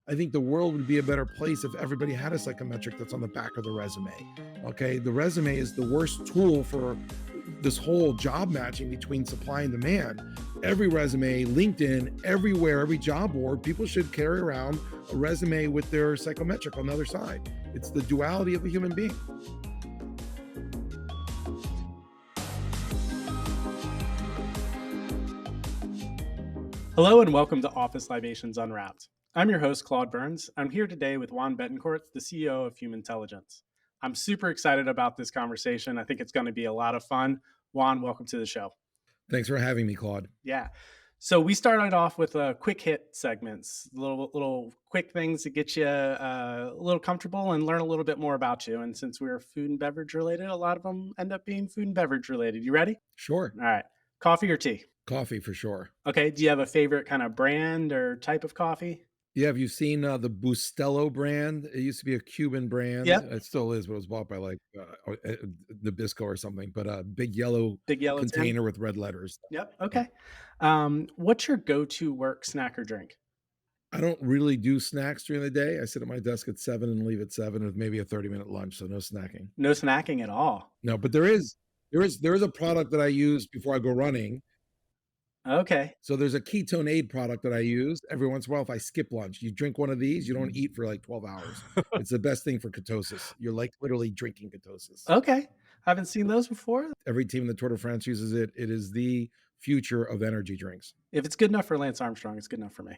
I think the world would be a better place if everybody had a psychometric that's on the back of the resume. Okay. The resume is the worst tool for this whole job matching between supply and demand. Every resume, LinkedIn, everywhere, every job board, people should carry around a resume with their psychometric on the other side. It's the duality of a human being. Hello and welcome to Office Libations Unwrapped. I'm your host, Claude Burns. I'm here today with Juan Betancourt, the CEO of Humantelligence. I'm super excited about this conversation. I think it's going to be a lot of fun. Juan, welcome to the show. Thanks for having me, Claude. Yeah. So we started off with quick hit segments, little quick things to get you a little comfortable and learn a little bit more about you. And since we're food and beverage related, a lot of them end up being food and beverage related. You ready? Sure. All right. Coffee or tea? Coffee for sure. Okay. Do you have a favorite kind of brand or type of coffee? Yeah, have you seen the Bustelo brand? It used to be a Cuban brand. Yep. It still is, but it was bought by like Nabisco or something. But a big yellow Big yellow tin? container with red letters. Yep. Okay. What's your go-to work snack or drink? I don't really do snacks during the day. I sit at my desk at 7 and leave at 7 with maybe a 30-minute lunch, so no snacking. No snacking at all. No, but there is a product that I use before I go running. Okay. So there's a ketone aid product that I use every once in a while. If I skip lunch, you drink one of these, you don't eat for like 12 hours. It's the best thing for ketosis. You're like literally drinking ketosis. Okay. Haven't seen those before. Every team in the Tour de France uses it. It is the future of energy drinks. If it's good enough for Lance Armstrong, it's good enough for me.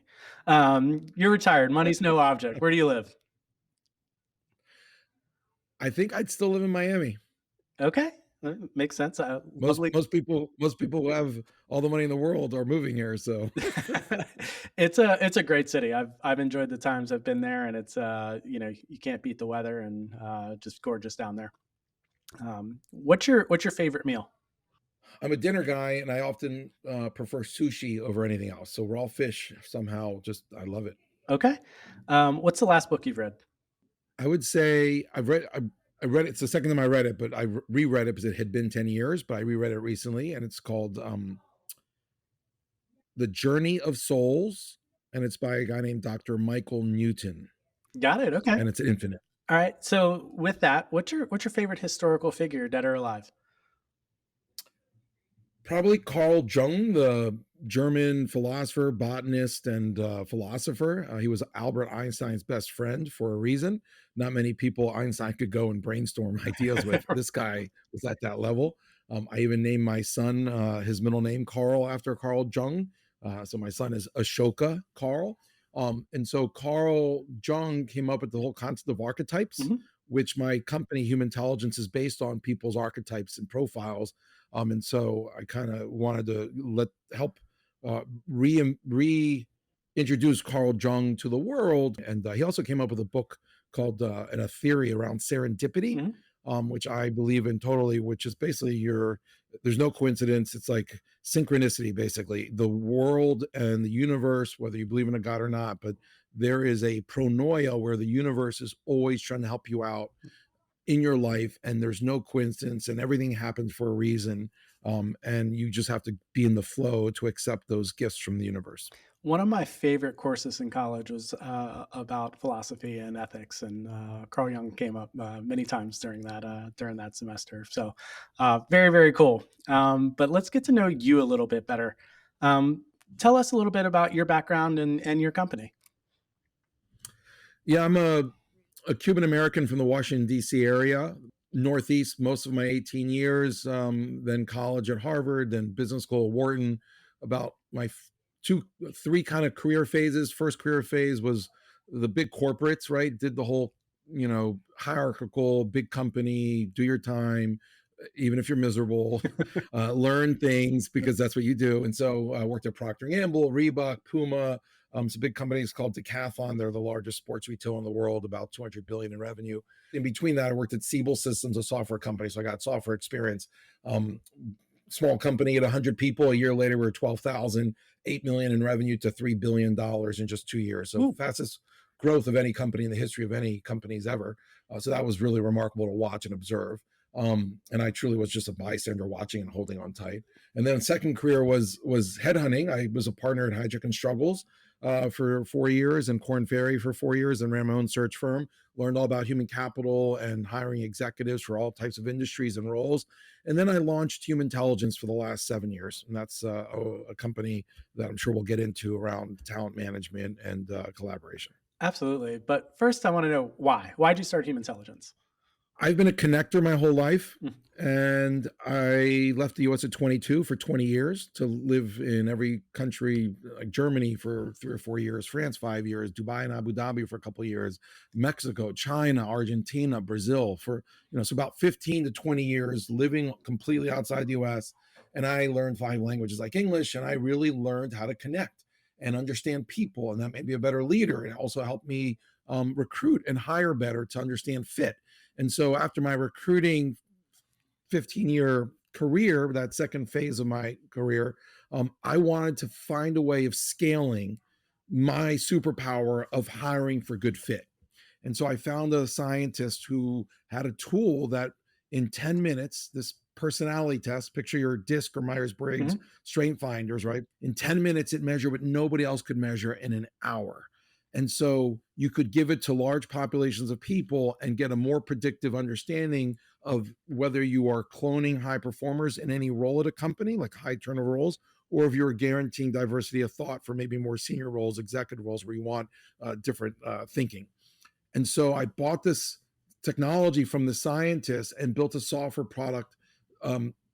You're retired. Money's no object. Where do you live? I think I'd still live in Miami. Okay. Makes sense. Most people who have all the money in the world are moving here. So it's a great city. I've enjoyed the times I've been there, and it's you can't beat the weather and just gorgeous down there. What's your favorite meal? I'm a dinner guy, and I often prefer sushi over anything else. So raw fish somehow, just I love it. Okay. What's the last book you've read? I would say I read it. It's the second time I read it, but I reread it because it had been 10 years, but I reread it recently, and it's called The Journey of Souls, and it's by a guy named Dr. Michael Newton. Got it. Okay. And it's infinite. All right. So with that, what's your favorite historical figure, dead or alive? Probably Carl Jung, the German philosopher, botanist, and philosopher. He was Albert Einstein's best friend for a reason. Not many people Einstein could go and brainstorm ideas with. This guy was at that level. I even named my son his middle name Carl after Carl Jung. So my son is Ashoka Carl. And so Carl Jung came up with the whole concept of archetypes, which my company Humantelligence is based on people's archetypes and profiles. And so I kind of wanted to help reintroduce Carl Jung to the world. And he also came up with a book called and a theory around serendipity, which I believe in totally, which is basically there's no coincidence. It's like synchronicity, basically. The world and the universe, whether you believe in a God or not, but there is a pronoia where the universe is always trying to help you out in your life, and there's no coincidence, and everything happens for a reason. And you just have to be in the flow to accept those gifts from the universe. One of my favorite courses in college was about philosophy and ethics, and Carl Jung came up many times during that semester. So very, very cool. But let's get to know you a little bit better. Tell us a little bit about your background and your company. Yeah, I'm a Cuban American from the Washington, D.C. area, Northeast, most of my 18 years, then college at Harvard, then business school at Wharton. About my 3 kind of career phases. First career phase was the big corporates, right? Did the whole, hierarchical, big company, do your time, even if you're miserable, learn things because that's what you do. And so I worked at Procter & Gamble, Reebok, Puma, some big companies called Decathlon. They're the largest sports retailer in the world, about 200 billion in revenue. In between that, I worked at Siebel Systems, a software company. So I got software experience. Small company at 100 people. A year later, we were 12,000, 8 million in revenue to $3 billion in just 2 years. So fastest growth of any company in the history of any companies ever. So that was really remarkable to watch and observe. And I truly was just a bystander watching and holding on tight. And then second career was headhunting. I was a partner at Hijack and Struggles. for 4 years and Korn Ferry for 4 years and ran my own search firm. Learned all about human capital and hiring executives for all types of industries and roles. And then I launched Humantelligence for the last 7 years. And that's a company that I'm sure we'll get into around talent management and collaboration. Absolutely. But first, I want to know why. Why'd you start Humantelligence? I've been a connector my whole life, Mm. and I left the US at 22 for 20 years to live in every country, like Germany for 3 or 4 years, France 5 years, Dubai and Abu Dhabi for a couple of years, Mexico, China, Argentina, Brazil for, so about 15 to 20 years living completely outside the US. And I learned 5 languages like English, and I really learned how to connect and understand people, and that made me a better leader. It also helped me recruit and hire better to understand fit. And so after my recruiting 15-year career, that second phase of my career, I wanted to find a way of scaling my superpower of hiring for good fit. And so I found a scientist who had a tool that in 10 minutes, this personality test, picture your DISC or Myers Briggs Mhm. strength finders, right? In 10 minutes, it measured what nobody else could measure in an hour. And so you could give it to large populations of people and get a more predictive understanding of whether you are cloning high performers in any role at a company, like high turnover roles, or if you're guaranteeing diversity of thought for maybe more senior roles, executive roles where you want different thinking. And so I bought this technology from the scientists and built a software product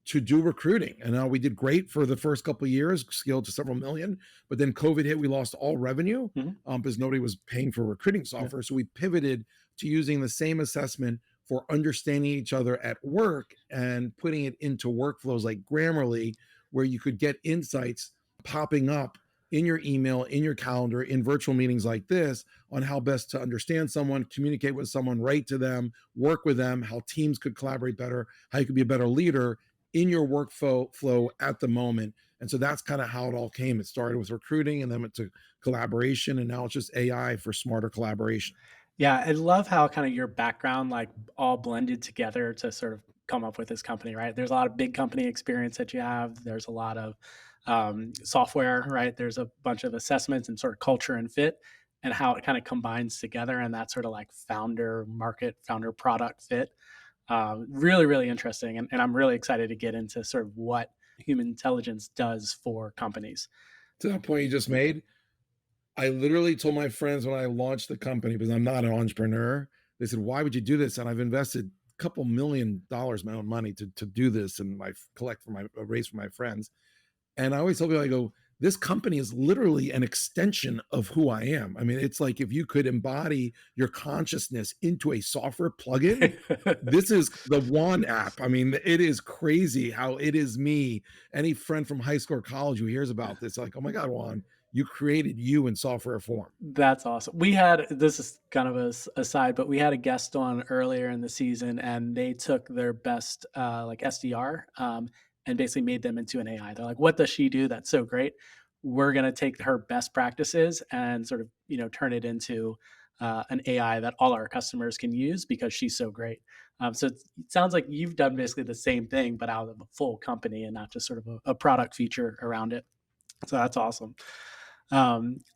to do recruiting. And now we did great for the first couple of years, scaled to several million. But then COVID hit, we lost all revenue Mhm. because nobody was paying for recruiting Yeah. software. So we pivoted to using the same assessment for understanding each other at work and putting it into workflows like Grammarly, where you could get insights popping up in your email, in your calendar, in virtual meetings like this on how best to understand someone, communicate with someone, write to them, work with them, how teams could collaborate better, how you could be a better leader in your workflow flow at the moment. And so that's kind of how it all came. It started with recruiting and then went to collaboration, and now it's just AI for smarter collaboration. Yeah, I love how kind of your background like all blended together to sort of come up with this company, right? There's a lot of big company experience that you have. There's a lot of software, right? There's a bunch of assessments and sort of culture and fit, and how it kind of combines together, and that sort of like founder market, founder product fit. Really, really interesting, and I'm really excited to get into sort of what human intelligence does for companies. To that point you just made, I literally told my friends when I launched the company, because I'm not an entrepreneur, they said, "Why would you do this?" And I've invested a couple $1 million, my own money, to do this and my collect for my raise for my friends. And I always tell people, I go, this company is literally an extension of who I am. I mean, it's like if you could embody your consciousness into a software plugin, this is the Juan app. I mean, it is crazy how it is me. Any friend from high school or college who hears about this, like, oh my God, Juan, you created you in software form. That's awesome. We had this is kind of a aside, but we had a guest on earlier in the season, and they took their best like SDR and basically made them into an AI. They're like, "What does she do? That's so great. We're gonna take her best practices and sort of turn it into an AI that all our customers can use because she's so great." It sounds like you've done basically the same thing, but out of a full company and not just sort of a product feature around it. So that's awesome.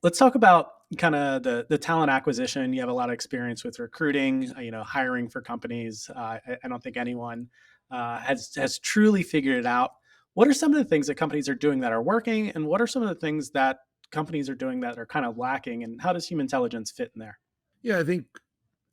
Let's talk about kind of the talent acquisition. You have a lot of experience with recruiting, hiring for companies. I don't think anyone has truly figured it out. What are some of the things that companies are doing that are working, and what are some of the things that companies are doing that are kind of lacking? And how does human intelligence fit in there? Yeah, I think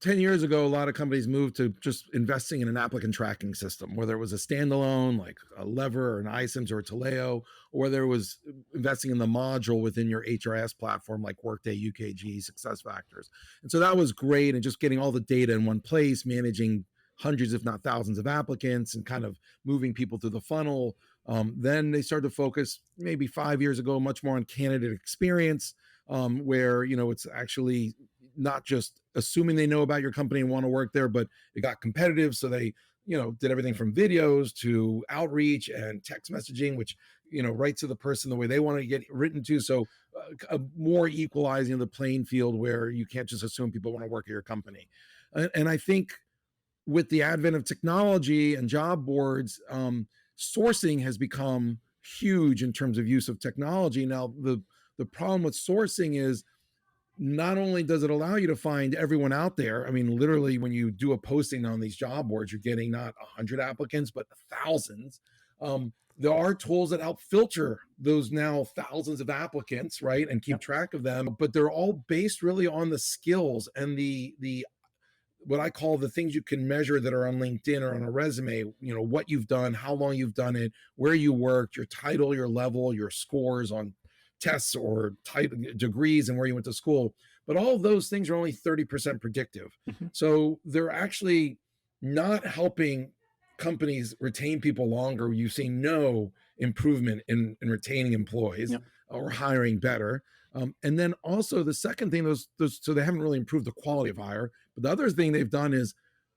10 years ago, a lot of companies moved to just investing in an applicant tracking system, whether it was a standalone like a Lever or an iCIMS or a Taleo, or whether it was investing in the module within your HRS platform like Workday, UKG, SuccessFactors. And so that was great. And just getting all the data in one place, managing hundreds, if not thousands of applicants and kind of moving people through the funnel. Then they started to focus maybe 5 years ago much more on candidate experience, where, it's actually not just assuming they know about your company and want to work there, but it got competitive. So they, did everything from videos to outreach and text messaging, which, right to the person the way they want to get written to. So more equalizing of the playing field where you can't just assume people want to work at your company. And I think with the advent of technology and job boards, sourcing has become huge in terms of use of technology. Now, the The problem with sourcing is not only does it allow you to find everyone out there, I mean, literally, when you do a posting on these job boards, you're getting not 100 applicants, but thousands. There are tools that help filter those now thousands of applicants, right, and keep Yep. track of them. But they're all based really on the skills and the what I call the things you can measure that are on LinkedIn or on a resume, what you've done, how long you've done it, where you worked, your title, your level, your scores on tests or degrees and where you went to school. But all of those things are only 30% predictive. Mhm. So they're actually not helping companies retain people longer. You've seen no improvement in retaining employees Yep. or hiring better. And then also the second thing, those so they haven't really improved the quality of hire. But the other thing they've done is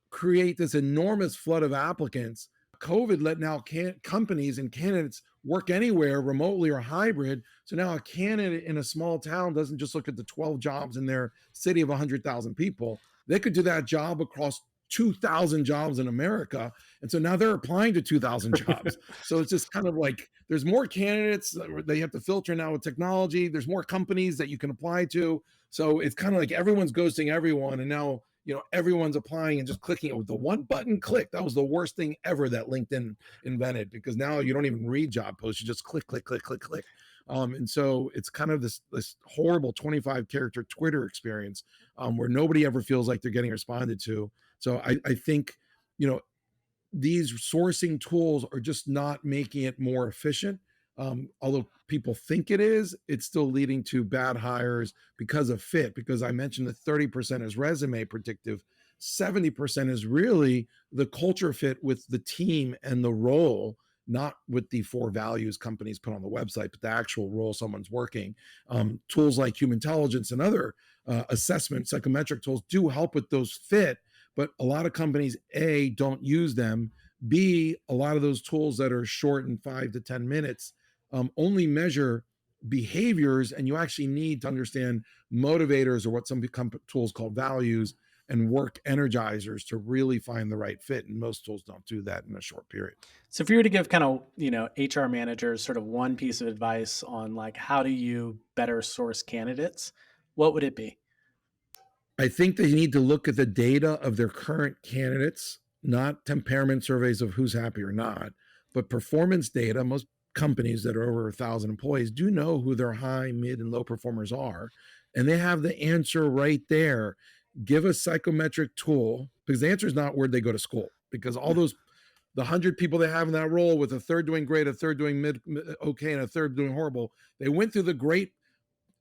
create this enormous flood of applicants. COVID let now companies and candidates work anywhere, remotely or hybrid. So now a candidate in a small town doesn't just look at the 12 jobs in their city of 100,000 people. They could do that job across 2,000 jobs in America. And so now they're applying to 2,000 jobs. So it's just kind of like there's more candidates that they have to filter now with technology. There's more companies that you can apply to. So it's kind of like everyone's ghosting everyone. And now, everyone's applying and just clicking it with the one button click. That was the worst thing ever that LinkedIn invented, because now you don't even read job posts. You just click, click, click, click, click. And so it's kind of this horrible 25 character Twitter experience, where nobody ever feels like they're getting responded to. So I think, these sourcing tools are just not making it more efficient. Although people think it is, it's still leading to bad hires because of fit. Because I mentioned that 30% is resume predictive, 70% is really the culture fit with the team and the role, not with the 4 values companies put on the website, but the actual role someone's working. Tools like Humantelligence and other assessment psychometric tools do help with those fit, but a lot of companies, A, don't use them. B, a lot of those tools that are short in 5 to 10 minutes only measure behaviors, and you actually need to understand motivators, or what some tools call values, and work energizers to really find the right fit. And most tools don't do that in a short period. So if you were to give kind of, HR managers sort of one piece of advice on like how do you better source candidates, what would it be? I think they need to look at the data of their current candidates, not temperament surveys of who's happy or not, but performance data. Most companies that are over 1,000 employees do know who their high, mid, and low performers are, and they have the answer right there. Give a psychometric tool, because the answer is not where they go to school, because all those the 100 people they have in that role, with a third doing great, a third doing okay, and a third doing horrible, they went through the great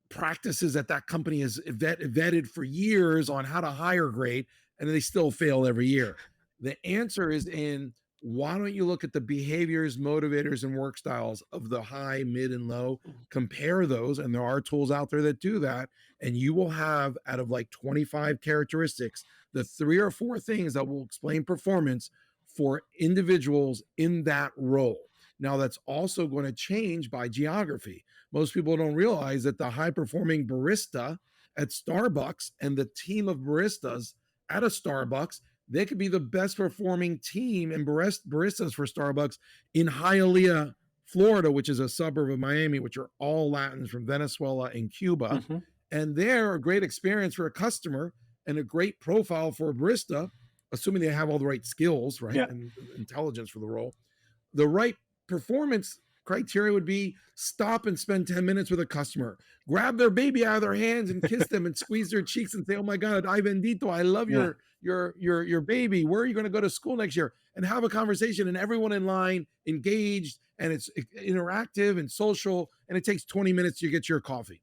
practices that company has vetted for years on how to hire great, and they still fail every year. The answer is in, why don't you look at the behaviors, motivators, and work styles of the high, mid, and low, compare those, and there are tools out there that do that, and you will have, out of like 25 characteristics, the 3 or 4 things that will explain performance for individuals in that role. Now, that's also going to change by geography. Most people don't realize that the high performing barista at Starbucks and the team of baristas at a Starbucks, they could be the best performing team in baristas for Starbucks in Hialeah, Florida, which is a suburb of Miami, which are all Latins from Venezuela and Cuba. Hmm. And they're a great experience for a customer and a great profile for a barista, assuming they have all the right skills, right, Yeah. and intelligence for the role. The right performance criteria would be stop and spend 10 minutes with a customer, grab their baby out of their hands and kiss them and squeeze their cheeks and say, "Oh my God, ay bendito, I love Yeah. your baby. Where are you going to go to school next year?" And have a conversation, and everyone in line engaged, and it's interactive and social, and it takes 20 minutes to get your coffee.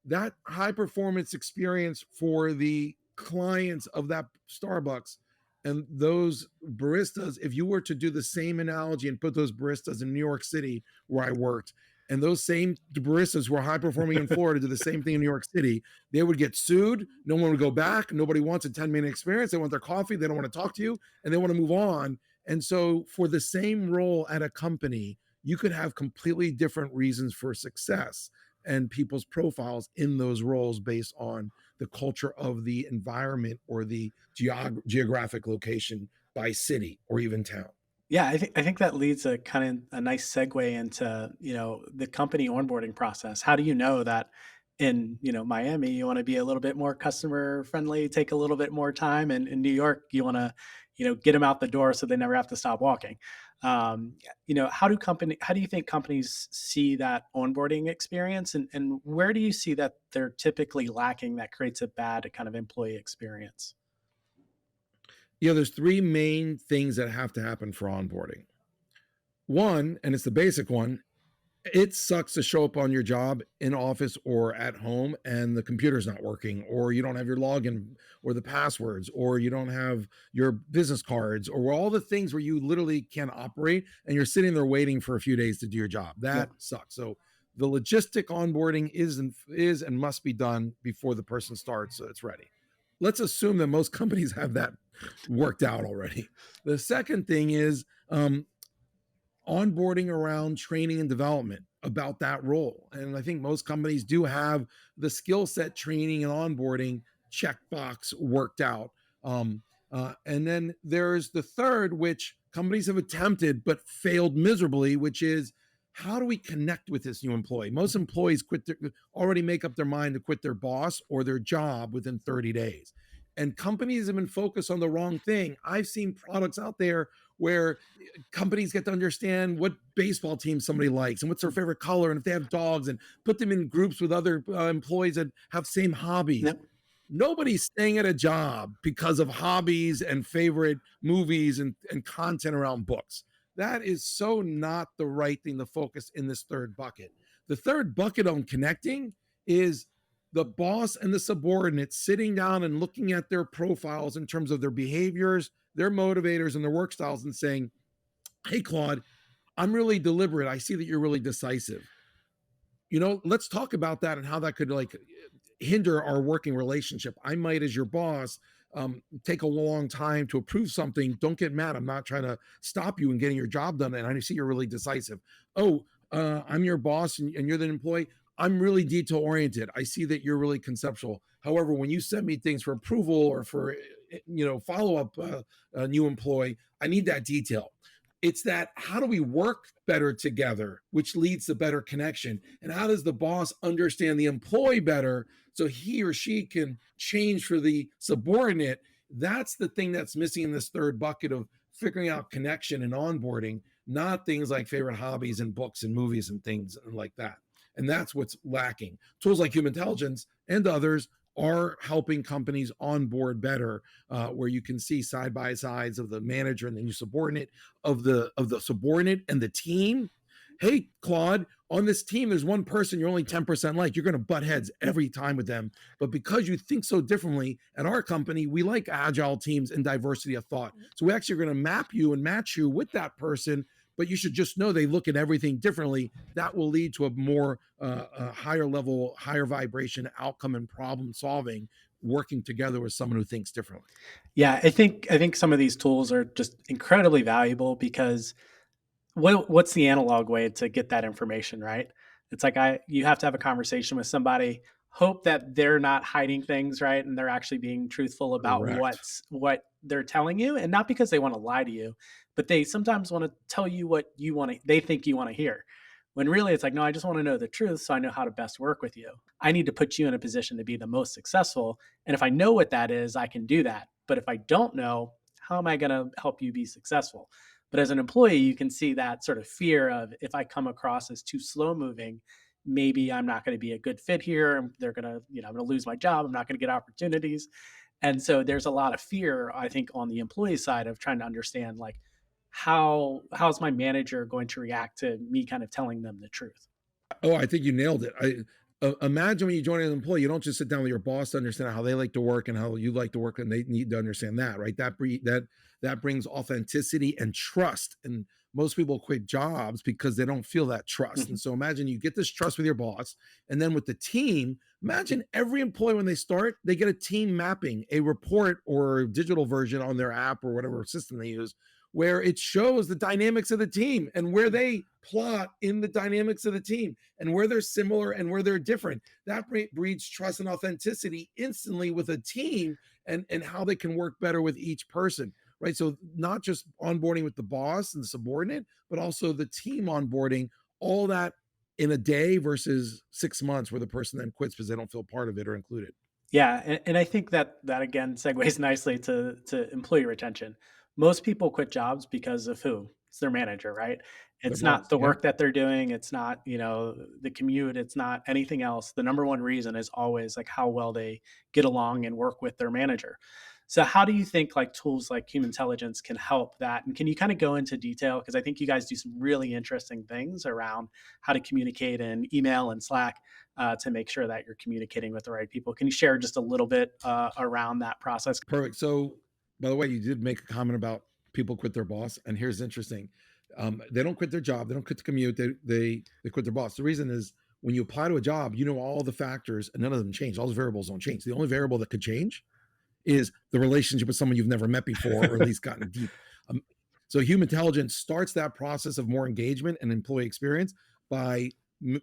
That high performance experience for the clients of that Starbucks and those baristas, if you were to do the same analogy and put those baristas in New York City where I worked, and those same baristas who are high performing in Florida do the same thing in New York City, they would get sued. No one would go back. Nobody wants a 10-minute experience. They want their coffee. They don't want to talk to you, and they want to move on. And so for the same role at a company, you could have completely different reasons for success and people's profiles in those roles based on the culture of the environment or the geographic location by city or even town. Yeah, I think that leads a kind of a nice segue into, the company onboarding process. How do you know that in, Miami, you want to be a little bit more customer friendly, take a little bit more time, and in New York, you want to, get them out the door so they never have to stop walking. How do you think companies see that onboarding experience, and where do you see that they're typically lacking that creates a bad kind of employee experience? There's three main things that have to happen for onboarding. One, and it's the basic one, it sucks to show up on your job in office or at home and the computer's not working, or you don't have your login or the passwords, or you don't have your business cards, or all the things where you literally can't operate and you're sitting there waiting for a few days to do your job. That Yep. sucks. So the logistic onboarding is and must be done before the person starts so it's ready. Let's assume that most companies have that worked out already. The second thing is onboarding around training and development about that role. And I think most companies do have the skill set training and onboarding checkbox worked out. And then there's the third, which companies have attempted but failed miserably, which is how do we connect with this new employee? Most employees already make up their mind to quit their boss or their job within 30 days. And companies have been focused on the wrong thing. I've seen products out there where companies get to understand what baseball team somebody likes and what's their favorite color and if they have dogs, and put them in groups with other employees that have same hobbies. Yep. Nobody's staying at a job because of hobbies and favorite movies and content around books. That is so not the right thing to focus in this third bucket. The third bucket on connecting is the boss and the subordinates sitting down and looking at their profiles in terms of their behaviors, their motivators, and their work styles and saying, hey, Claude, I'm really deliberate. I see that you're really decisive. Let's talk about that and how that could like hinder our working relationship. I might, as your boss, take a long time to approve something. Don't get mad. I'm not trying to stop you in getting your job done. And I see you're really decisive. Oh, I'm your boss and you're the employee. I'm really detail oriented. I see that you're really conceptual. However, when you send me things for approval or for follow up, a new employee, I need that detail. It's that how do we work better together, which leads to better connection? And how does the boss understand the employee better so he or she can change for the subordinate? That's the thing that's missing in this third bucket of figuring out connection and onboarding, not things like favorite hobbies and books and movies and things like that. And that's what's lacking. Tools like Humantelligence and others are helping companies onboard better, where you can see side by sides of the manager and the new subordinate, of the subordinate and the team. Hey, Claude, on this team, there's one person you're only 10% like. You're going to butt heads every time with them. But because you think so differently, at our company, we like agile teams and diversity of thought. So we actually are going to map you and match you with that person. But you should just know they look at everything differently. That will lead to a more a higher level, higher vibration outcome and problem solving, working together with someone who thinks differently. Yeah, I think some of these tools are just incredibly valuable because what's the analog way to get that information, right? It's like you have to have a conversation with somebody, hope that they're not hiding things, right? And they're actually being truthful about Correct. what they're telling you, and not because they want to lie to you, but they sometimes want to tell you what they think you want to hear. When really it's like, no, I just want to know the truth so I know how to best work with you. I need to put you in a position to be the most successful. And if I know what that is, I can do that. But if I don't know, how am I going to help you be successful? But as an employee, you can see that sort of fear of, if I come across as too slow moving, maybe I'm not going to be a good fit here. They're going to, I'm going to lose my job. I'm not going to get opportunities. And so there's a lot of fear, I think, on the employee side of trying to understand, like, how's my manager going to react to me kind of telling them the truth? Oh, I think you nailed it. Imagine when you join an employee, you don't just sit down with your boss to understand how they like to work and how you like to work, and they need to understand that, right? That brings authenticity and trust. And most people quit jobs because they don't feel that trust. Mhm. And so imagine you get this trust with your boss, and then with the team. Imagine every employee when they start, they get a team mapping, a report or digital version on their app or whatever system they use, where it shows the dynamics of the team and where they plot in the dynamics of the team and where they're similar and where they're different. That breeds trust and authenticity instantly with a team, and how they can work better with each person. right? So not just onboarding with the boss and the subordinate, but also the team onboarding, all that in a day versus 6 months where the person then quits because they don't feel part of it or included. Yeah, and I think that that again segues nicely to employee retention. Most people quit jobs because of who? It's their manager, right? Their It's not boss. the Yeah. work that they're doing, it's not, the commute, it's not anything else. The number one reason is always like how well they get along and work with their manager. So how do you think like tools like Humantelligence can help that? And can you kind of go into detail? Because I think you guys do some really interesting things around how to communicate in email and Slack to make sure that you're communicating with the right people. Can you share just a little bit around that process? Perfect. So, by the way, you did make a comment about people quit their boss, and here's interesting: they don't quit their job, they don't quit the commute, they quit their boss. The reason is when you apply to a job, you know all the factors, and none of them change. All the variables don't change. The only variable that could change is the relationship with someone you've never met before, or at least gotten deep. Um, so, human intelligence starts that process of more engagement and employee experience by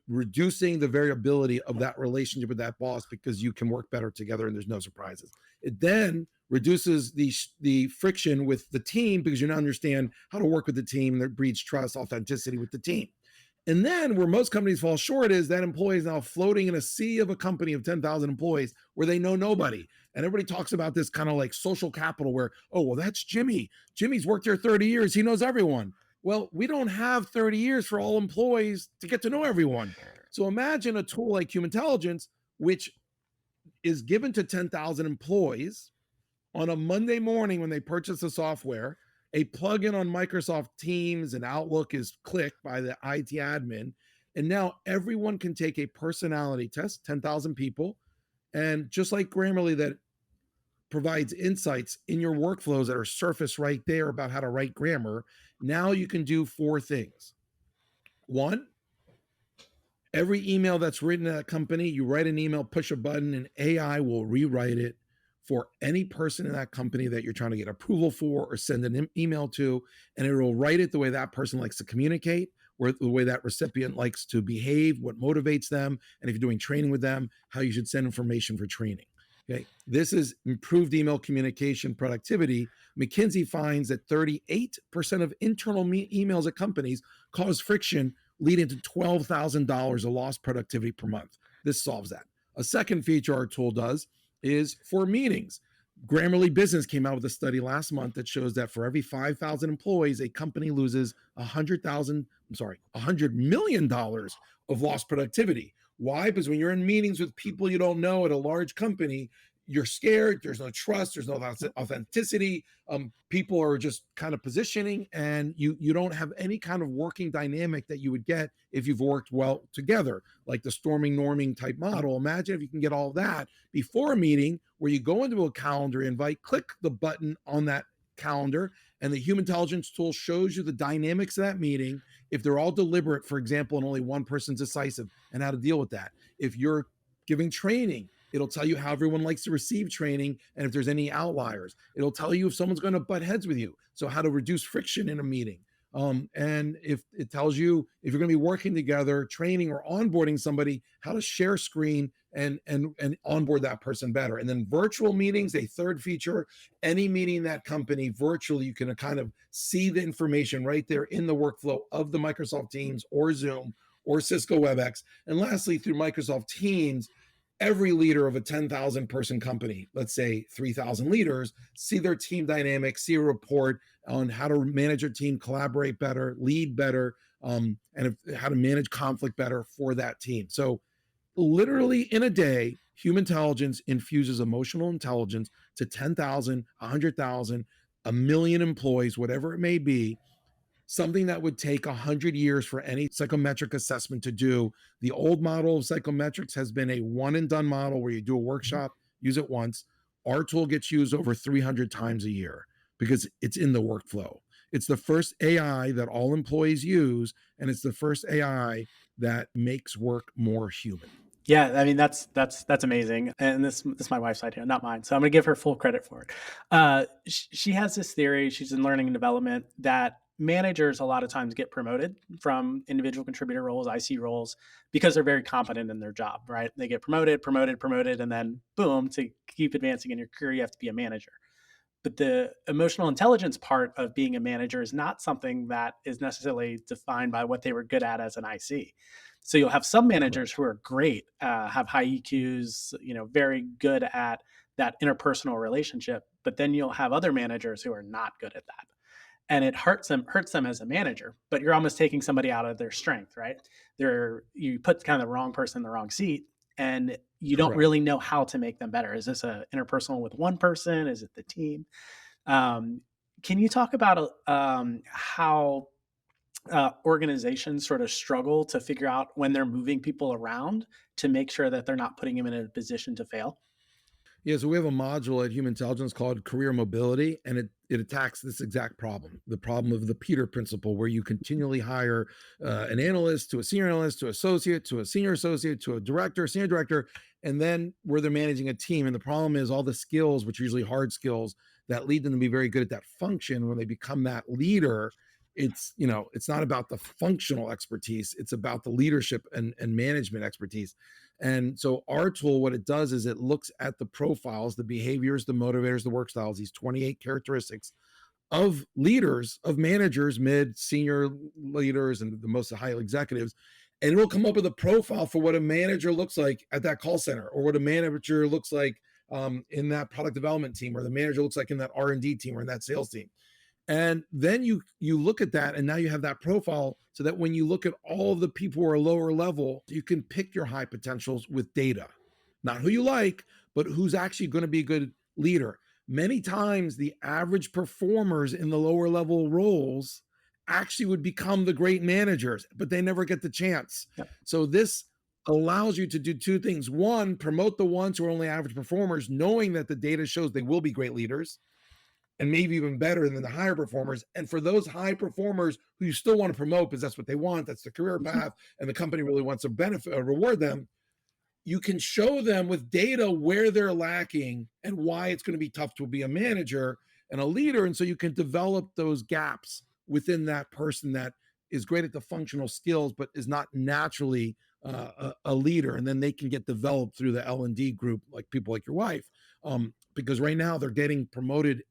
reducing the variability of that relationship with that boss because you can work better together and there's no surprises. It then reduces the friction with the team because you now understand how to work with the team that breeds trust, authenticity with the team. And then where most companies fall short is that employee is now floating in a sea of a company of 10,000 employees where they know nobody. And everybody talks about this kind of like social capital where, oh, well, that's Jimmy. Jimmy's worked here 30 years. He knows everyone. Well, we don't have 30 years for all employees to get to know everyone. So imagine a tool like Human Intelligence, which is given to 10,000 employees on a Monday morning when they purchase the software. A plugin on Microsoft Teams and Outlook is clicked by the IT admin. And now everyone can take a personality test, 10,000 people. And just like Grammarly, that provides insights in your workflows that are surfaced right there about how to write grammar, now you can do four things. One, every email that's written at a company, you write an email, push a button, and AI will rewrite it for any person in that company that you're trying to get approval for or send an email to. And it will write it the way that person likes to communicate, or the way that recipient likes to behave, what motivates them. And if you're doing training with them, how you should send information for training. Okay. This is improved email communication productivity. McKinsey finds that 38% of internal emails at companies cause friction, leading to $12,000 of lost productivity per month. This solves that. A second feature our tool does is for meetings. Grammarly Business came out with a study last month that shows that for every 5,000 employees, a company loses $100 million of lost productivity. Why? Because when you're in meetings with people you don't know at a large company, you're scared. There's no trust. There's no authenticity. People are just kind of positioning, and you don't have any kind of working dynamic that you would get if you've worked well together, like the storming norming type model. Imagine if you can get all that before a meeting, where you go into a calendar invite, click the button on that calendar, and the human intelligence tool shows you the dynamics of that meeting. If they're all deliberate, for example, and only one person's decisive, and how to deal with that. If you're giving training, it'll tell you how everyone likes to receive training and if there's any outliers. It'll tell you if someone's going to butt heads with you, so how to reduce friction in a meeting. And if it tells you if you're going to be working together, training or onboarding somebody, how to share screen and onboard that person better. And then virtual meetings, a third feature. Any meeting in that company virtually, you can kind of see the information right there in the workflow of the Microsoft Teams or Zoom or Cisco WebEx. And lastly, through Microsoft Teams, every leader of a 10,000 person company, let's say 3,000 leaders, see their team dynamics, see a report on how to manage your team, collaborate better, lead better, and how to manage conflict better for that team. So literally in a day, human intelligence infuses emotional intelligence to 10,000, 100,000, a million employees, whatever it may be, something that would take 100 years for any psychometric assessment to do. The old model of psychometrics has been a one and done model where you do a workshop, use it once. Our tool gets used over 300 times a year because it's in the workflow. It's the first AI that all employees use, and it's the first AI that makes work more human. Yeah, I mean that's amazing, and this is my wife's idea, not mine. So I'm gonna give her full credit for it. She has this theory. She's in learning and development that managers a lot of times get promoted from individual contributor roles, IC roles, because they're very competent in their job. Right? They get promoted, promoted, promoted, and then boom, to keep advancing in your career, you have to be a manager. But the emotional intelligence part of being a manager is not something that is necessarily defined by what they were good at as an IC. So you'll have some Correct. managers who are great, have high EQs, very good at that interpersonal relationship. But then you'll have other managers who are not good at that, and it hurts them as a manager. But you're almost taking somebody out of their strength, right? You put kind of the wrong person in the wrong seat, and you don't Correct. really know how to make them better. Is this a interpersonal with one person? Is it the team? um, can you talk about how organizations sort of struggle to figure out when they're moving people around to make sure that they're not putting them in a position to fail? Yeah, so we have a module at Humantelligence called Career Mobility, and it attacks this exact problem, the problem of the Peter principle, where you continually hire an analyst to a senior analyst to associate to a senior associate to a director, senior director, and then where they're managing a team. And the problem is all the skills, which are usually hard skills, that lead them to be very good at that function. When they become that leader, it's not about the functional expertise; it's about the leadership and management expertise. And so our tool, what it does is it looks at the profiles, the behaviors, the motivators, the work styles, these 28 characteristics of leaders, of managers, mid, senior leaders, and the most high executives. And it will come up with a profile for what a manager looks like at that call center, or what a manager looks like in that product development team, or the manager looks like in that R&D team or in that sales team. And then you look at that, and now you have that profile, so that when you look at all of the people who are lower level, you can pick your high potentials with data, not who you like, but who's actually going to be a good leader. Many times the average performers in the lower level roles actually would become the great managers, but they never get the chance. Yep. So this allows you to do two things. One, promote the ones who are only average performers, knowing that the data shows they will be great leaders and maybe even better than the higher performers. And for those high performers who you still want to promote because that's what they want, that's the career Mhm. path, and the company really wants to benefit or reward them, you can show them with data where they're lacking and why it's going to be tough to be a manager and a leader. And so you can develop those gaps within that person that is great at the functional skills, but is not naturally a leader. And then they can get developed through the L&D group, like people like your wife. Because right now they're getting promoted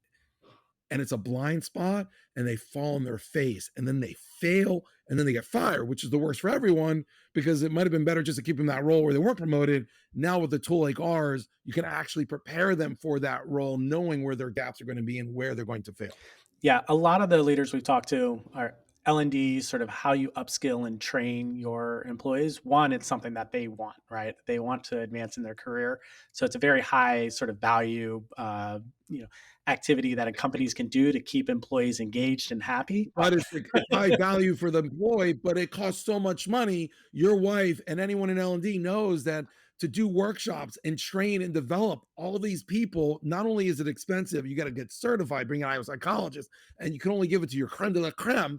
and it's a blind spot, and they fall on their face, and then they fail, and then they get fired, which is the worst for everyone, because it might have been better just to keep them in that role where they weren't promoted. Now with a tool like ours, you can actually prepare them for that role, knowing where their gaps are going to be and where they're going to fail. Yeah, a lot of the leaders we've talked to are L&D, sort of how you upskill and train your employees. One, it's something that they want, right? They want to advance in their career, so it's a very high sort of value, activity that companies can do to keep employees engaged and happy. But it's high value for the employee, but it costs so much money. Your wife and anyone in L&D knows that to do workshops and train and develop all of these people, not only is it expensive, you got to get certified, bring an IO psychologist, and you can only give it to your creme de la creme.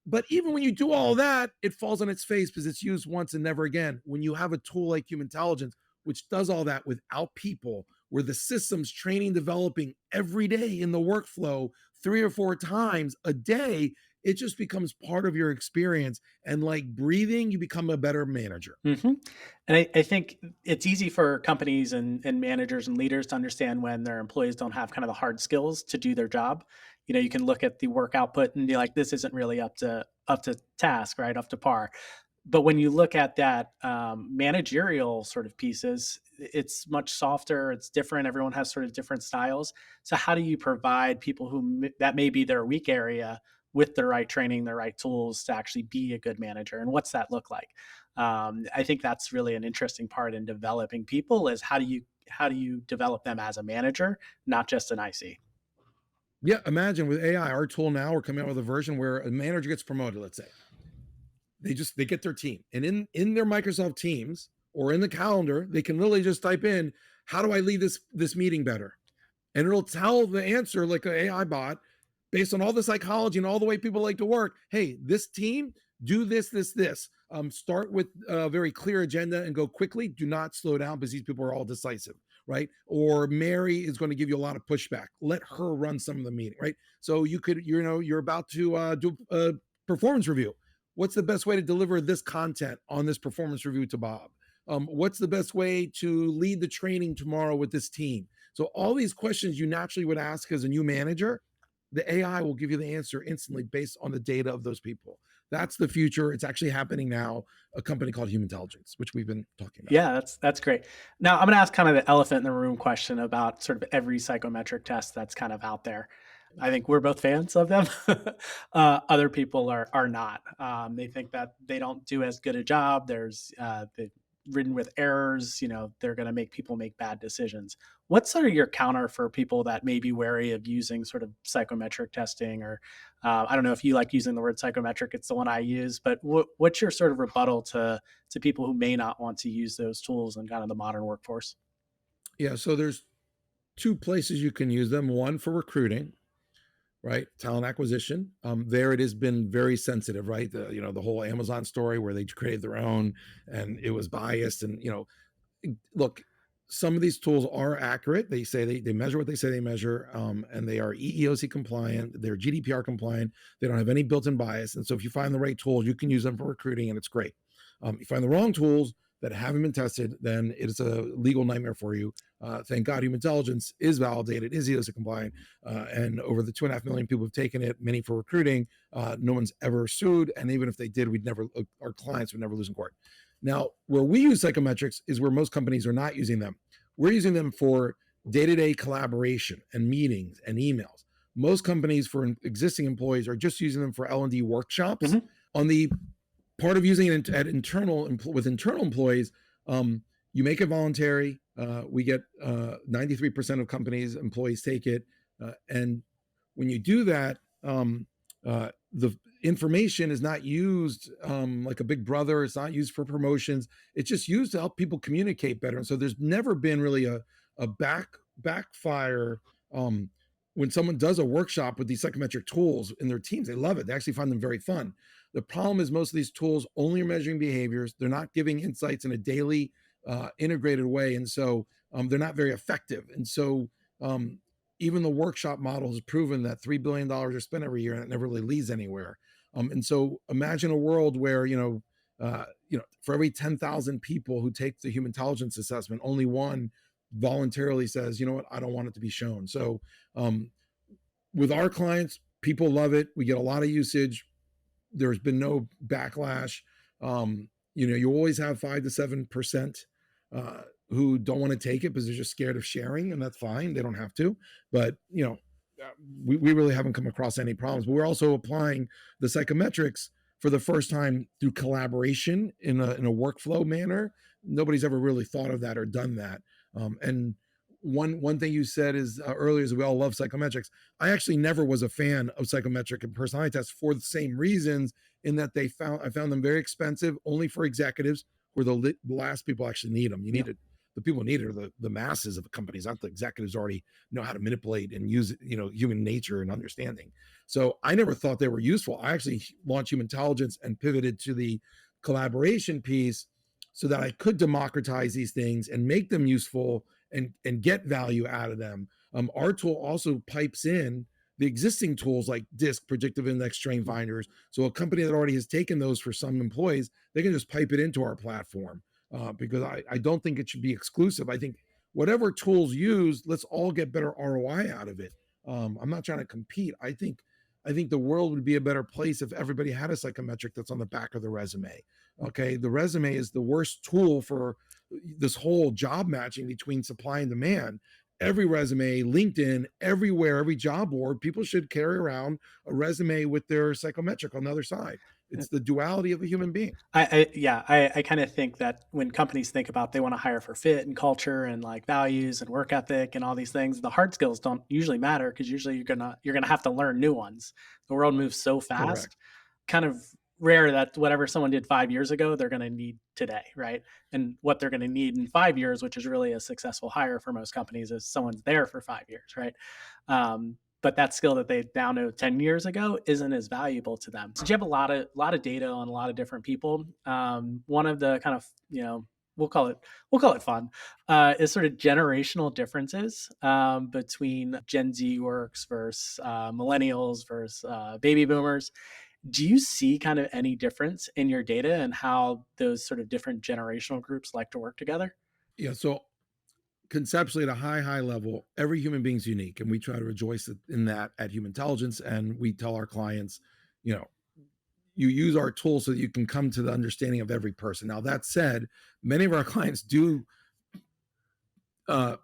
But even when you do all that, it falls on its face because it's used once and never again. When you have a tool like Humantelligence, which does all that without people, where the system's training, developing every day in the workflow, 3 or 4 times a day, it just becomes part of your experience. And like breathing, you become a better manager. Mhm. And I think it's easy for companies and managers and leaders to understand when their employees don't have kind of the hard skills to do their job. You can look at the work output and be like, this isn't really up to task, right? Up to par. But when you look at that managerial sort of pieces, it's much softer. It's different. Everyone has sort of different styles. So how do you provide people that may be their weak area with the right training, the right tools to actually be a good manager? And what's that look like? I think that's really an interesting part in developing people is how do you develop them as a manager, not just an IC. Yeah, imagine with AI, our tool now, we're coming out with a version where a manager gets promoted, let's say. They get their team. And in their Microsoft Teams or in the calendar, they can literally just type in, how do I lead this meeting better? And it'll tell the answer like an AI bot based on all the psychology and all the way people like to work. Hey, this team, do this. Start with a very clear agenda and go quickly. Do not slow down because these people are all decisive, right? Or Mary is going to give you a lot of pushback. Let her run some of the meeting, right? So you're about to do a performance review. What's the best way to deliver this content on this performance review to Bob? What's the best way to lead the training tomorrow with this team? So all these questions you naturally would ask as a new manager, the AI will give you the answer instantly based on the data of those people. That's the future. It's actually happening now. A company called Humantelligence, which we've been talking about. Yeah, that's great. Now I'm going to ask kind of the elephant in the room question about sort of every psychometric test that's kind of out there. I think we're both fans of them. Other people are not. They think that they don't do as good a job. They've ridden with errors. They're going to make people make bad decisions. What's sort of your counter for people that may be wary of using sort of psychometric testing? Or I don't know if you like using the word psychometric. It's the one I use. But what's your sort of rebuttal to people who may not want to use those tools in kind of the modern workforce? Yeah. So there's two places you can use them. One for recruiting, right? Talent acquisition. There it has been very sensitive, right? The whole Amazon story where they created their own and it was biased. And look, some of these tools are accurate. They say they measure what they say they measure, and they are EEOC compliant. They're GDPR compliant. They don't have any built-in bias. And so if you find the right tools, you can use them for recruiting, and it's great. You find the wrong tools that haven't been tested, then it is a legal nightmare for you. Thank God, Humantelligence is validated, is EEOC compliant, and over the 2.5 million people who've taken it, many for recruiting, no one's ever sued. And even if they did, our clients would never lose in court. Now, where we use psychometrics is where most companies are not using them. We're using them for day-to-day collaboration and meetings and emails. Most companies for existing employees are just using them for L&D workshops. Mhm. On the part of using it with internal employees, you make it voluntary. We get 93% of employees take it. And when you do that, the information is not used like a big brother. It's not used for promotions. It's just used to help people communicate better. And so there's never been really a backfire when someone does a workshop with these psychometric tools in their teams. They love it. They actually find them very fun. The problem is most of these tools only are measuring behaviors. They're not giving insights in a daily integrated way. And so they're not very effective. And so even the workshop model has proven that $3 billion are spent every year and it never really leads anywhere. And so imagine a world where, for every 10,000 people who take the human intelligence assessment, only one voluntarily says, you know what, I don't want it to be shown. So with our clients, people love it. We get a lot of usage. There's been no backlash. You always have 5 to 7% who don't want to take it because they're just scared of sharing, and that's fine. They don't have to. But we really haven't come across any problems. But we're also applying the psychometrics for the first time through collaboration in a workflow manner. Nobody's ever really thought of that or done that. And one thing you said is earlier is we all love psychometrics. I actually never was a fan of psychometric and personality tests for the same reasons, in that I found them very expensive, only for executives who are the last people actually need them. The people need it are the masses of the companies, not the executives already know how to manipulate and use human nature and understanding. So I never thought they were useful. I actually launched Humantelligence and pivoted to the collaboration piece so that I could democratize these things and make them useful and get value out of them. Our tool also pipes in the existing tools like DISC, predictive index strain finders. So a company that already has taken those for some employees, they can just pipe it into our platform. Because I don't think it should be exclusive. I think whatever tools used, let's all get better ROI out of it. I'm not trying to compete. I think the world would be a better place if everybody had a psychometric that's on the back of the resume. Okay, the resume is the worst tool for this whole job matching between supply and demand. Every resume, LinkedIn, everywhere, every job board, people should carry around a resume with their psychometric on the other side. It's the duality of a human being. I kind of think that when companies think about they want to hire for fit and culture and like values and work ethic and all these things, the hard skills don't usually matter because usually you're gonna have to learn new ones. The world moves so Correct. fast, kind of rare that whatever someone did 5 years ago, they're gonna need today, right? And what they're gonna need in 5 years, which is really a successful hire for most companies, is someone's there for 5 years, right? But that skill that they now know 10 years ago isn't as valuable to them. So you have a lot of data on a lot of different people. One of the kind of, we'll call it fun, is sort of generational differences between Gen Z works versus millennials versus baby boomers. Do you see kind of any difference in your data and how those sort of different generational groups like to work together? Yeah. So conceptually at a high level, every human being's unique, and we try to rejoice in that at Humantelligence. And we tell our clients, you know, you use our tools so that you can come to the understanding of every person. Now, that said, many of our clients do uh,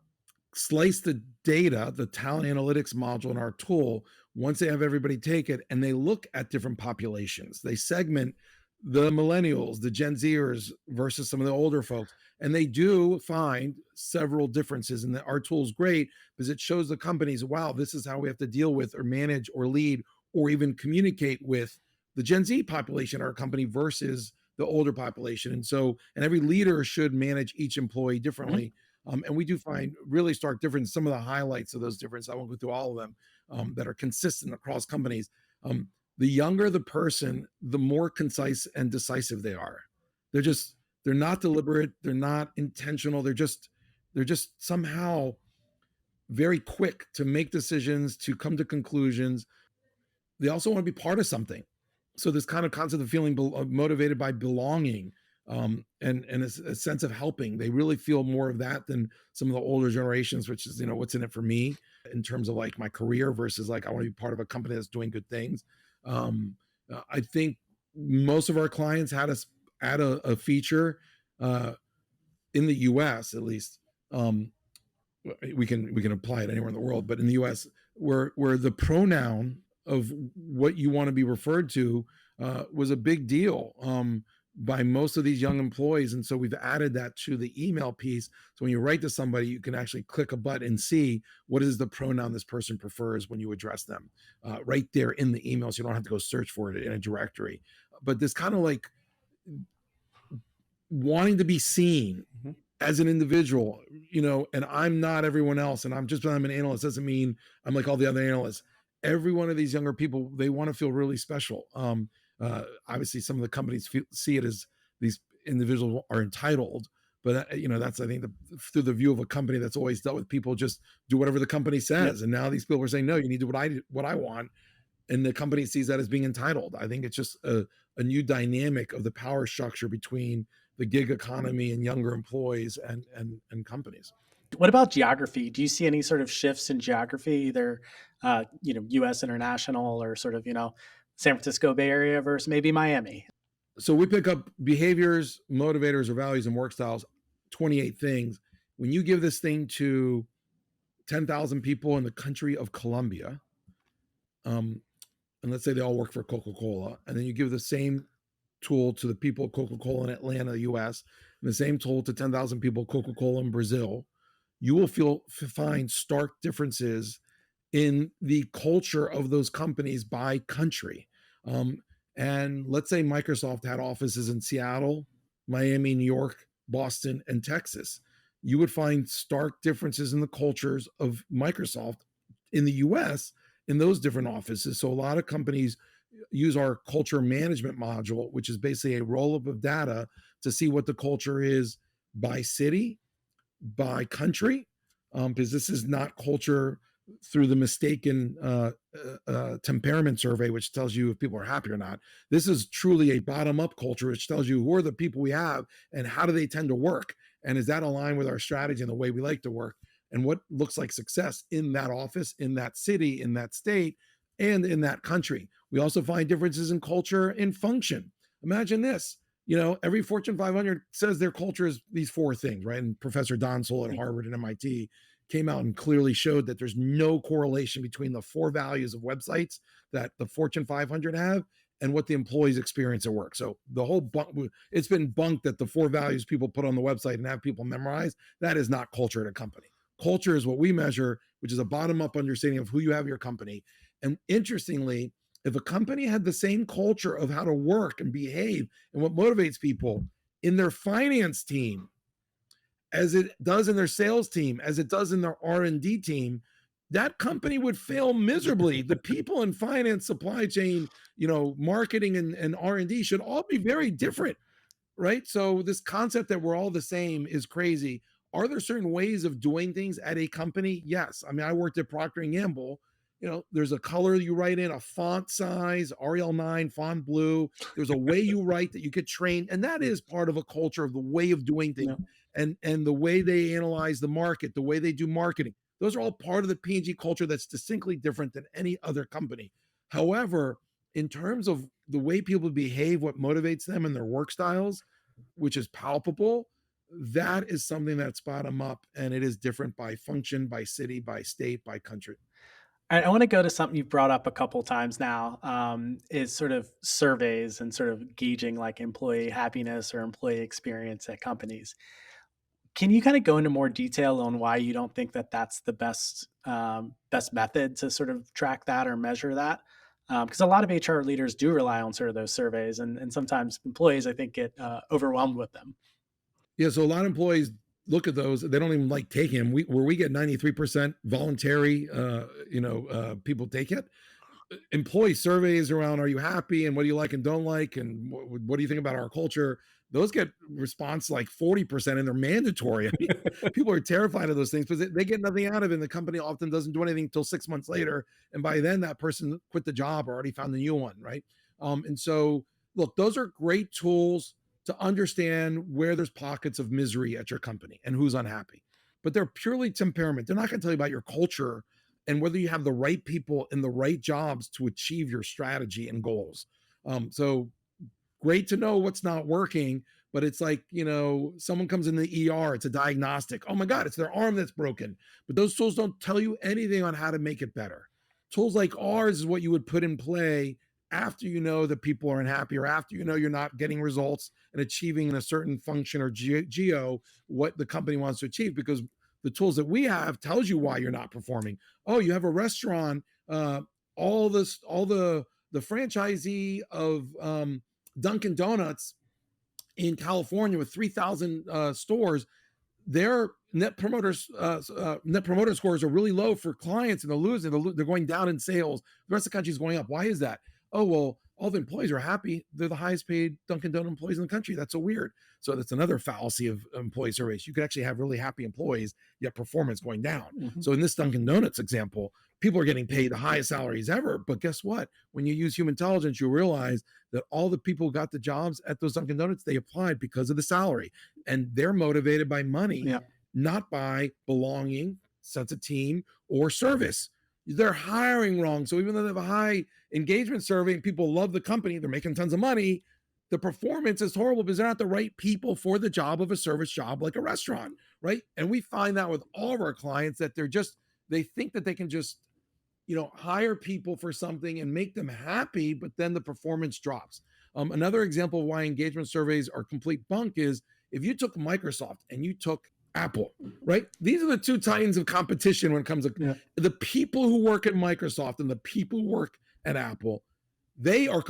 slice the data, the talent analytics module in our tool, once they have everybody take it, and they look at different populations. They segment the millennials, the Gen Zers versus some of the older folks. And they do find several differences. And our tool is great because it shows the companies, wow, this is how we have to deal with or manage or lead or even communicate with the Gen Z population, our company versus the older population. And so, and every leader should manage each employee Mhm. differently. And we do find really stark difference. Some of the highlights of those differences, I won't go through all of them, that are consistent across companies. The younger the person, the more concise and decisive they are. They're just, they're not deliberate, they're not intentional, they're just somehow very quick to make decisions, to come to conclusions. They also want to be part of something. So this kind of concept of feeling motivated by belonging, and a sense of helping. They really feel more of that than some of the older generations, which is, what's in it for me in terms of like my career versus like I want to be part of a company that's doing good things. I think most of our clients had us add a feature uh, in the U.S. at least. We can apply it anywhere in the world, but in the US, where the pronoun of what you want to be referred to was a big deal by most of these young employees. And so we've added that to the email piece. So when you write to somebody, you can actually click a button and see what is the pronoun this person prefers when you address them right there in the email. So you don't have to go search for it in a directory. But this kind of like wanting to be seen Mhm. as an individual, and I'm not everyone else, and I'm an analyst doesn't mean I'm like all the other analysts. Every one of these younger people, they want to feel really special. Obviously, some of the companies see it as these individuals are entitled, but that's I think through the view of a company that's always dealt with people just do whatever the company Yep. says, and now these people are saying no, you need to do what I want, and the company sees that as being entitled. I think it's just a new dynamic of the power structure between the gig economy and younger employees and companies. What about geography? Do you see any sort of shifts in geography, either U.S. international or sort of San Francisco Bay Area versus maybe Miami? So we pick up behaviors, motivators, or values and work styles, 28 things. When you give this thing to 10,000 people in the country of Colombia, um, and let's say they all work for Coca-Cola, and then you give the same tool to the people of Coca-Cola in Atlanta, US, and the same tool to 10,000 people Coca-Cola in Brazil, you will find stark differences in the culture of those companies by country. Um, and let's say Microsoft had offices in Seattle, Miami, New York, Boston, and Texas. You would find stark differences in the cultures of Microsoft in the US in those different offices. So a lot of companies use our culture management module, which is basically a roll up of data to see what the culture is by city, by country, because this is not culture through the mistaken temperament survey, which tells you if people are happy or not. This is truly a bottom up culture, which tells you who are the people we have and how do they tend to work. And is that aligned with our strategy and the way we like to work? And what looks like success in that office, in that city, in that state, and in that country. We also find differences in culture and function. Imagine this, every Fortune 500 says their culture is these four things, right? And Professor Donsel at Mm. Harvard and MIT came out and clearly showed that there's no correlation between the four values of websites that the Fortune 500 have and what the employees experience at work. So the whole it's been bunked that the four values people put on the website and have people memorize, that is not culture at a company. Culture is what we measure, which is a bottom up understanding of who you have in your company. And interestingly, if a company had the same culture of how to work and behave and what motivates people in their finance team as it does in their sales team, as it does in their R&D team, that company would fail miserably. The people in finance, supply chain, marketing and R&D should all be very different, right? So this concept that we're all the same is crazy. Are there certain ways of doing things at a company? Yes. I mean, I worked at Procter and Gamble. There's a color you write in, a font size, Arial 9, font blue. There's a way you write that you get trained, and that is part of a culture of the way of doing things. No. and the way they analyze the market, the way they do marketing. Those are all part of the P&G culture that's distinctly different than any other company. However, in terms of the way people behave, what motivates them and their work styles, which is palpable, that is something that's bottom up, and it is different by function, by city, by state, by country. I want to go to something you've brought up a couple times now, is sort of surveys and sort of gauging like employee happiness or employee experience at companies. Can you kind of go into more detail on why you don't think that that's the best method to sort of track that or measure that? Because a lot of HR leaders do rely on sort of those surveys, and sometimes employees, I think, get overwhelmed with them. Yeah, so a lot of employees look at those, they don't even like taking them. We get 93% voluntary, people take it. Employee surveys around are you happy and what do you like and don't like and what do you think about our culture, those get response like 40% and they're mandatory. I mean, people are terrified of those things because they get nothing out of it, and the company often doesn't do anything until 6 months later, and by then that person quit the job or already found a new one, right? And so look, those are great tools to understand where there's pockets of misery at your company and who's unhappy, but they're purely temperament. They're not going to tell you about your culture and whether you have the right people in the right jobs to achieve your strategy and goals. So great to know what's not working, but it's like, someone comes in the ER, it's a diagnostic. Oh my God, it's their arm that's broken. But those tools don't tell you anything on how to make it better. Tools like ours is what you would put in play after you know that people are unhappy, or after you know you're not getting results and achieving in a certain function or geo what the company wants to achieve, because the tools that we have tells you why you're not performing. Oh, you have a restaurant, all the franchisee of Dunkin' Donuts in California with 3,000 stores, their net promoter scores are really low for clients, and they're losing. They're going down in sales. The rest of the country is going up. Why is that? Oh, well, all the employees are happy. They're the highest paid Dunkin' Donut employees in the country. That's so weird. So that's another fallacy of employee surveys. You could actually have really happy employees, yet performance going down. Mhm. So in this Dunkin' Donuts example, people are getting paid the highest salaries ever. But guess what? When you use Humantelligence, you realize that all the people who got the jobs at those Dunkin' Donuts, they applied because of the salary. And they're motivated by money, Yeah. not by belonging, sense of team, or service. They're hiring wrong. So even though they have a high engagement survey and people love the company, they're making tons of money, the performance is horrible because they're not the right people for the job of a service job like a restaurant, right? And we find that with all of our clients, that they think that they can just, hire people for something and make them happy, but then the performance drops. Another example of why engagement surveys are complete bunk is if you took Microsoft and you took Apple, right? These are the two titans of competition when it comes to the people who work at Microsoft and the people who work at Apple. They are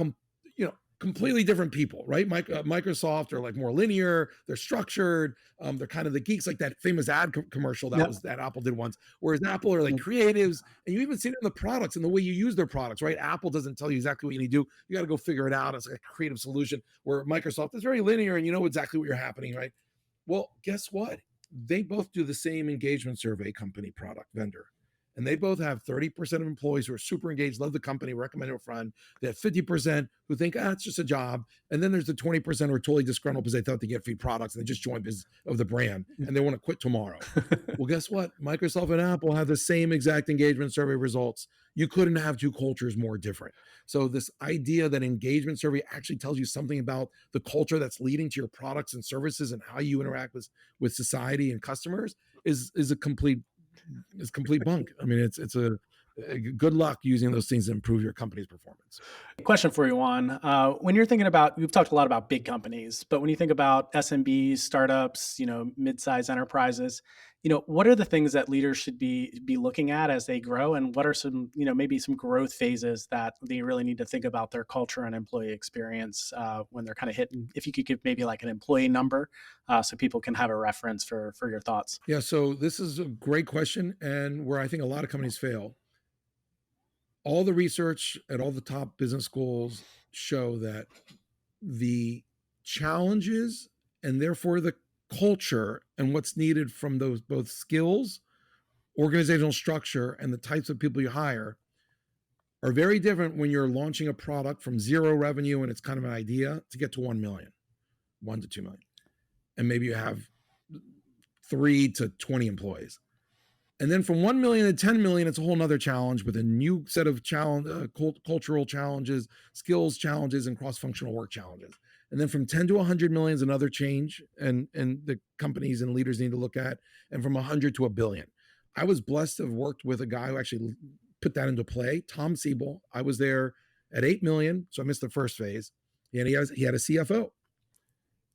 completely different people, right? Microsoft are like more linear, they're structured, they're kind of the geeks, like that famous ad commercial that Apple did once. Whereas Apple are like creatives, and you even see it in the products and the way you use their products, right? Apple doesn't tell you exactly what you need to do. You got to go figure it out. It's like a creative solution. Where Microsoft is very linear, and you know exactly what you're happening, right? Well, guess what? They both do the same engagement survey company, product vendor. And they both have 30% of employees who are super engaged, love the company, recommend it to a friend. They have 50% who think, it's just a job. And then there's the 20% who are totally disgruntled because they thought they get free products and they just joined because of the brand and they want to quit tomorrow. Well, guess what? Microsoft and Apple have the same exact engagement survey results. You couldn't have two cultures more different. So this idea that engagement survey actually tells you something about the culture that's leading to your products and services and how you interact with society and customers is a complete bunk. I mean, it's a good luck using those things to improve your company's performance. Question for you, Juan. When you're thinking about, we've talked a lot about big companies, but when you think about SMBs, startups, mid-sized enterprises, what are the things that leaders should be looking at as they grow, and what are some, maybe some growth phases that they really need to think about their culture and employee experience when they're kind of hitting? If you could give maybe like an employee number, so people can have a reference for your thoughts. Yeah, so this is a great question, and where I think a lot of companies fail. All the research at all the top business schools show that the challenges and therefore the culture and what's needed from those both skills, organizational structure, and the types of people you hire are very different when you're launching a product from zero revenue and it's kind of an idea to get to 1 million, 1 to 2 million. And maybe you have 3 to 20 employees. And then from 1 million to 10 million, it's a whole nother challenge with a new set of cultural challenges, skills challenges, and cross-functional work challenges. And then from 10 to 100 million is another change, and the companies and leaders need to look at. And from 100 to a billion. I was blessed to have worked with a guy who actually put that into play, Tom Siebel. I was there at 8 million, so I missed the first phase. And he had a CFO.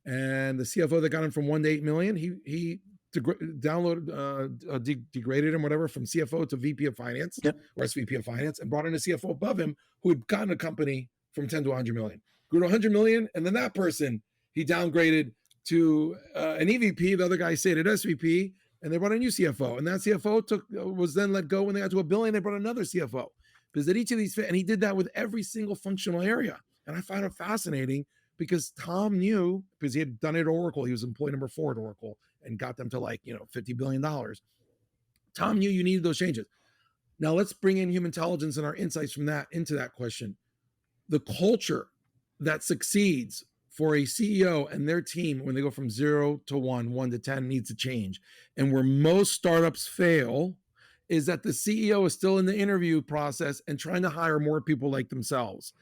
And the CFO that got him from 1 to 8 million, he degraded him, whatever, from CFO to VP of Finance, or SVP of Finance, and brought in a CFO above him who had gotten a company from 10 to 100 million, grew to 100 million, and then that person he downgraded to an EVP. The other guy stayed at SVP, and they brought a new CFO, and that CFO was then let go when they got to a billion. They brought another CFO because at each of these, and he did that with every single functional area, and I found it fascinating. Because Tom knew, because he had done it at Oracle, he was employee number 4 at Oracle and got them to $50 billion. Tom knew you needed those changes. Now let's bring in Humantelligence and our insights from that into that question. The culture that succeeds for a CEO and their team when they go from 0 to 1, 1 to 10 needs to change. And where most startups fail is that the CEO is still in the interview process and trying to hire more people like themselves.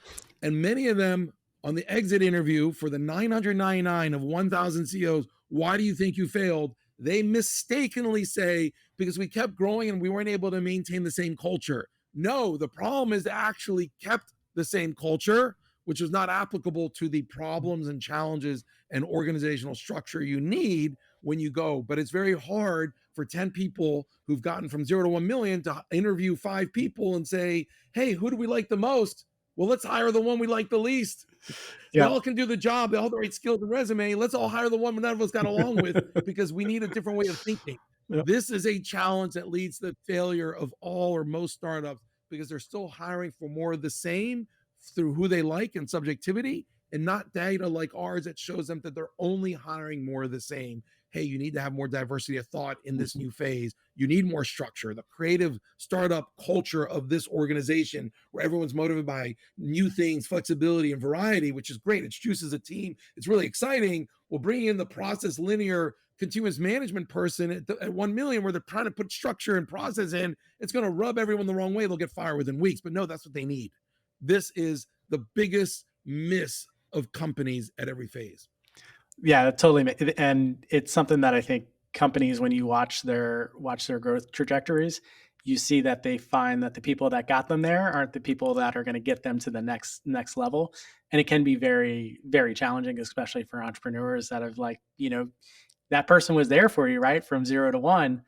And many of them, on the exit interview for the 999 of 1,000 CEOs, why do you think you failed? They mistakenly say, because we kept growing and we weren't able to maintain the same culture. No, the problem is they actually kept the same culture, which is not applicable to the problems and challenges and organizational structure you need when you go. But it's very hard for 10 people who've gotten from 0 to 1 million to interview 5 people and say, hey, who do we like the most? Well, let's hire the one we like the least. They all can do the job. They all have the right skills and resume. Let's all hire the one none of us got along with because we need a different way of thinking. This is a challenge that leads to the failure of all or most startups because they're still hiring for more of the same through who they like and subjectivity, and not data like ours that shows them that they're only hiring more of the same. Hey, you need to have more diversity of thought in this new phase. You need more structure. The creative startup culture of this organization where everyone's motivated by new things, flexibility, and variety, which is great. It juices a team. It's really exciting. We'll bring in the process linear continuous management person at 1 million where they're trying to put structure and process in. It's going to rub everyone the wrong way. They'll get fired within weeks. But no, that's what they need. This is the biggest miss of companies at every phase. Yeah, totally. And it's something that I think companies, when you watch their growth trajectories, you see that they find that the people that got them there aren't the people that are going to get them to the next level. And it can be very, very challenging, especially for entrepreneurs that have that person was there for you, right? From 0 to 1,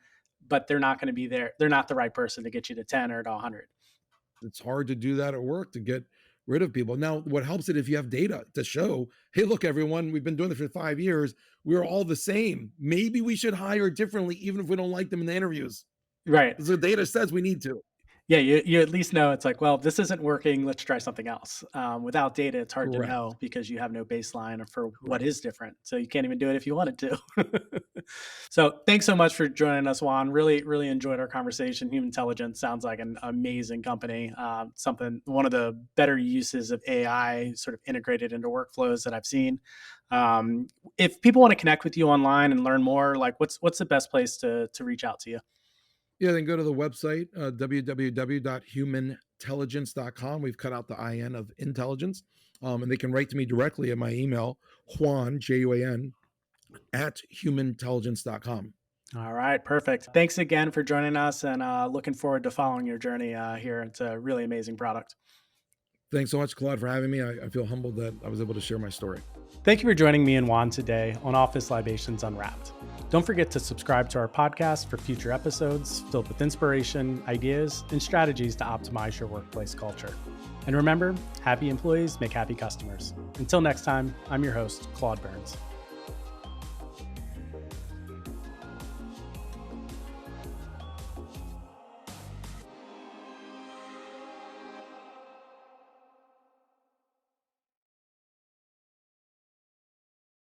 but they're not going to be there. They're not the right person to get you to 10 or to 100. It's hard to do that at work, to get rid of people. Now, what helps it if you have data to show, hey, look, everyone, we've been doing this for 5 years. We're all the same. Maybe we should hire differently, even if we don't like them in the interviews. Right. Because the data says we need to. Yeah, you at least know it's like, well, this isn't working. Let's try something else. Without data, it's hard to know because you have no baseline for what is different. So you can't even do it if you wanted to. So thanks so much for joining us, Juan. Really, really enjoyed our conversation. Humantelligence sounds like an amazing company. One of the better uses of AI sort of integrated into workflows that I've seen. If people want to connect with you online and learn more, like what's the best place to reach out to you? Yeah, then go to the website, www.humantelligence.com. We've cut out the IN of intelligence. And they can write to me directly at my email, Juan, Juan, @humantelligence.com. All right, perfect. Thanks again for joining us, and looking forward to following your journey here. It's a really amazing product. Thanks so much, Claude, for having me. I feel humbled that I was able to share my story. Thank you for joining me and Juan today on Office Libations Unwrapped. Don't forget to subscribe to our podcast for future episodes filled with inspiration, ideas, and strategies to optimize your workplace culture. And remember, happy employees make happy customers. Until next time, I'm your host, Claude Burns.